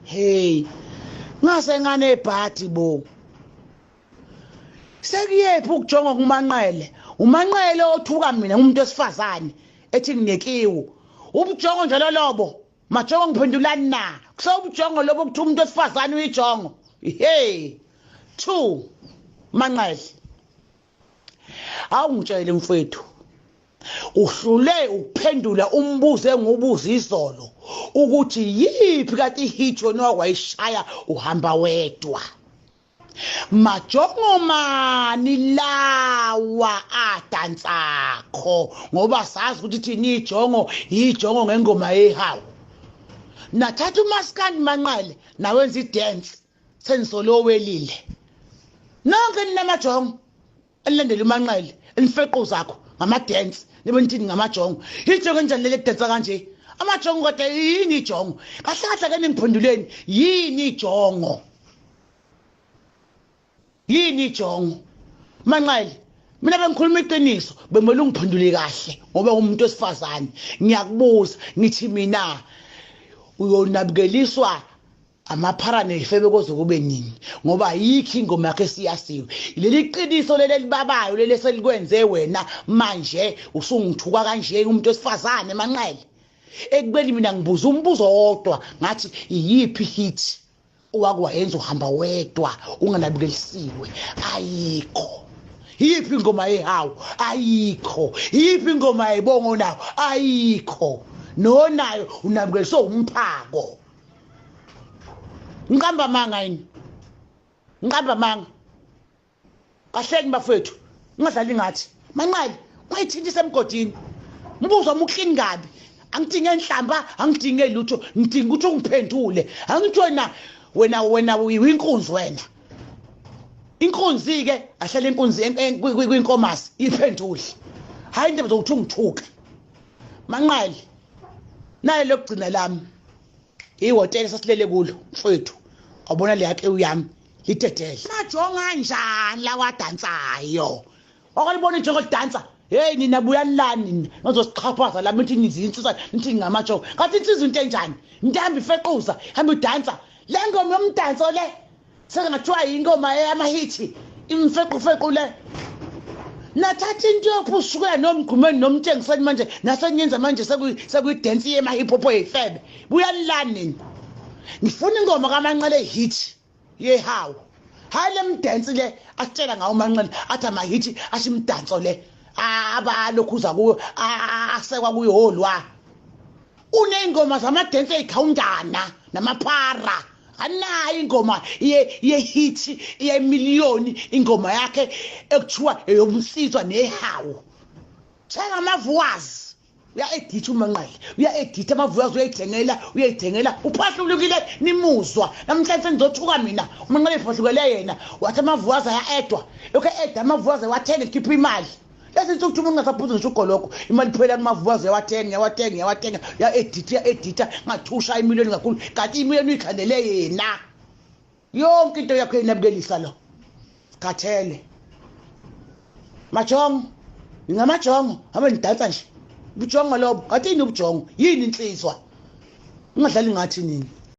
Hey, ngase ngane ebhadi bo. Sekuyephi ukujonga kumanqele? Umanqele othuka mina umuntu wesifazane ethi nginekiwi. Ubujongo njalo lobo. Majongo ngiphendulani na. Kusobujongo lobo kuthi umuntu wesifazane uyijongo. Hey. 2 manqele. Awungitshele mfethu. Uhlule ukuphendula umbuzo engubuza izolo ukuthi yipi kathi hit yona wayishaya uhamba wedwa. Majongo mani lawa adansakho ngoba sazi ukuthi thini ijongo ngengoma yehawu. Nathatha umaskandi manqele nawenza idance sensolo uWelile. Nonke ninamajongo elilandela umanqele elifeqo zakho ngama dance nibe nithini ngamajongo. Ijongo enjani lele dance kanje? Amajongo kodwa yini ijongo? Kahle kahle ke ningiphenduleni yini ijongo? Yini ijongo? Manqele mina bengikhuluma iqiniso bemele ungiphendule kahle ngoba umuntu wesifazane. Ngiyakubuza ngithi mina uyonabukeliswa amaphara nefebe koze kube nini ngoba yikho ingoma yakhe siyasiwe. Leli qiniso leli libabayo leli selikwenze wena manje usungithuka kanje umuntu wesifazane manqele. Ekubeni mina ngibuza umbuzo wodwa ngathi yipi hit owakwayenza uhamba wedwa unganabukelisiwe? Ayikho. Yipi ingoma yehawu? Ayikho. Yipi ingoma yebongo nawo? Ayikho. Nonayo unabukeliswa umphako. Ngihamba manga yini? Ngihamba manga. Kahleni bafethu. Ngadlali ngathi. Manqele, ungayithinti semgodini. Mbuzo umuklini ngabi. Angidinge enhlamba, angidinge lutho, ngidinga ukuthi ungiphendule. Angithi wena uyinkunzi wena. Inkunzi ke ahlala inkunzi kwinkomasi iphendule. Hayi into zokuthi ungithuka. Manqele. Naye lokugcina lami. Ihotela sasilele kulo mfethu. Awubona le yakhe uyami lidedele. Majonga kanjani la wadansayo? Okalibona ijongo lidansa. Hey nina buyalani nina. Ngizosiqhaphaza la mithi nizinsizwa nithi ngamajongo. Kathi insizwa into enjani? Ndihamba ifequza, hamba udansa. Le ngoma yomdanso le sengathiwa ingoma yamahiti. Imfequfequ le. Nathatha into yophusukela nomgqumeni nomtshengiseni manje nasenyenza manje sekuyidance yema hip hop yefebe. Buyalani nina. Ngifuna ingoma kaManqele hit yehawu. Hayi le mdance le atshela ngawo uManqele athi ama hit ashimdanso le abalokhuza kuyo asekwa kuyo holwa. Unengoma zama dance ekhawundana namaphara. Anayi ingoma ye-hit ye-million ingoma yakhe ekuthiwa eyomsizwa nehawu. Thenga amavuwazi. Uya-editha uManqele. Uya-editha amavuwazi uyayithengela. Uphahlulukile nimuzwa. Namhlanje sengizothuka mina. uManqele ephahlukele yena. Wathi amavuwazi aya-edwa. Lokho edda amavuwazi wathenga ekhipha imali. Lesi ukuthi umuntu ngasaphuza ngisho ugoloko imali phela kumavuwazi yawatenga ya-editha ngathusha imiliyoni kakhulu kanti imiliyoni uyikhandele yena. Yonke into yakho inabukelisa lo. Khathele. Majongo. Ngamajongo hamba nidansa nje. Ubujongo lobo. Kathi yini ubujongo? Yini insizwa? Ungadlali ngathi nini?